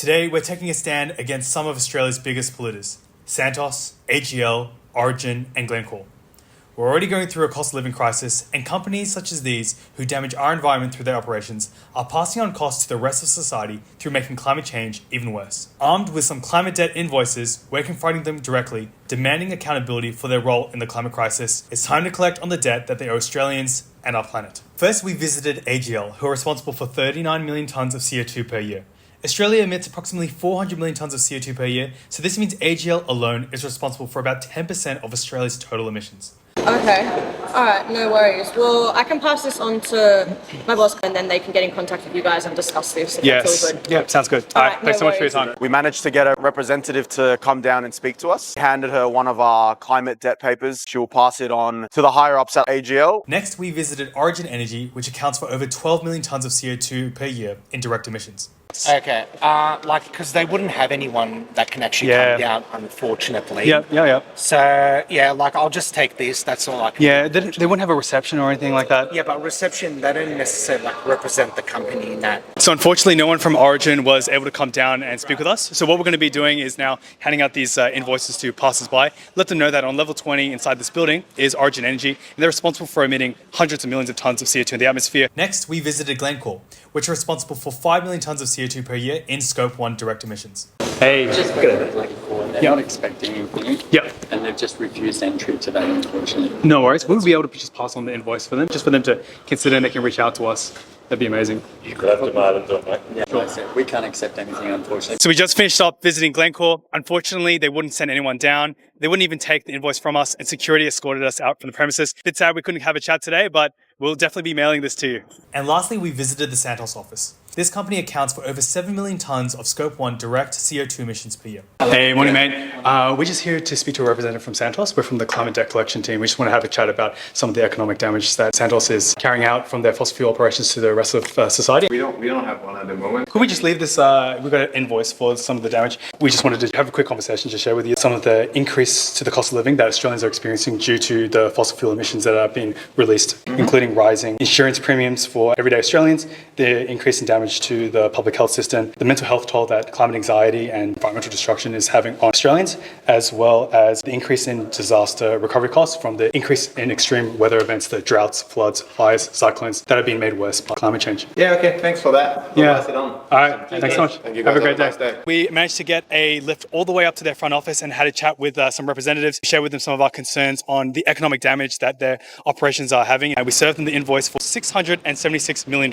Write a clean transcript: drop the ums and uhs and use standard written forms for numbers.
Today, we're taking a stand against some of Australia's biggest polluters: Santos, AGL, Origin, and Glencore. We're already going through a cost of living crisis, and companies such as these, who damage our environment through their operations, are passing on costs to the rest of society through making climate change even worse. Armed with some climate debt invoices, we're confronting them directly, demanding accountability for their role in the climate crisis. It's time to collect on the debt that they owe Australians and our planet. First, we visited AGL, who are responsible for 39 million tonnes of CO2 per year. Australia emits approximately 400 million tonnes of CO2 per year, so this means AGL alone is responsible for about 10% of Australia's total emissions. Okay. Alright, no worries. Well, I can pass this on to my boss and then they can get in contact with you guys and discuss this. If that's all good. Yep, sounds good. All right, thanks so much for your time. We managed to get a representative to come down and speak to us. Handed her one of our climate debt papers. She will pass it on to the higher ups at AGL. Next, we visited Origin Energy, which accounts for over 12 million tonnes of CO2 per year in direct emissions. Okay, because they wouldn't have anyone that can actually come down, unfortunately. Yep. So, I'll just take this, that's all I can do. They wouldn't have a reception or anything like that. Yeah, but reception, they don't necessarily represent the company in that. So unfortunately, no one from Origin was able to come down and speak with us. So what we're going to be doing is now handing out these invoices to passers-by. Let them know that on level 20 inside this building is Origin Energy, and they're responsible for emitting hundreds of millions of tonnes of CO2 in the atmosphere. Next, we visited Glencore, which are responsible for 5 million tonnes of CO2 per year in Scope 1 direct emissions. Hey, just look at Glencore. They're not expecting anything. Yep. And they've just refused entry today, unfortunately. No worries. We'll be able to just pass on the invoice for them, just for them to consider, and they can reach out to us. That'd be amazing. You could have demand and do it, mate. Yeah, like I said, we can't accept anything, unfortunately. So we just finished up visiting Glencore. Unfortunately, they wouldn't send anyone down. They wouldn't even take the invoice from us, and security escorted us out from the premises. Bit sad we couldn't have a chat today, but we'll definitely be mailing this to you. And lastly, we visited the Santos office. This company accounts for over 7 million tonnes of Scope 1 direct CO2 emissions per year. Hey, morning, mate. We're just here to speak to a representative from Santos. We're from the climate debt collection team. We just want to have a chat about some of the economic damage that Santos is carrying out from their fossil fuel operations to the rest of society. We don't have one at the moment. Could we just leave this? We've got an invoice for some of the damage. We just wanted to have a quick conversation to share with you some of the increase to the cost of living that Australians are experiencing due to the fossil fuel emissions that are being released, including rising insurance premiums for everyday Australians, the increase in damage to the public health system, the mental health toll that climate anxiety and environmental destruction is having on Australians, as well as the increase in disaster recovery costs from the increase in extreme weather events, the droughts, floods, fires, cyclones that are being made worse by climate change. Yeah, okay, thanks for that. We'll pass it on. All right, thanks so much. Thank you Have guys. a great Nice day. We managed to get a lift all the way up to their front office and had a chat with some representatives, share with them some of our concerns on the economic damage that their operations are having. And we served them the invoice for $676 million.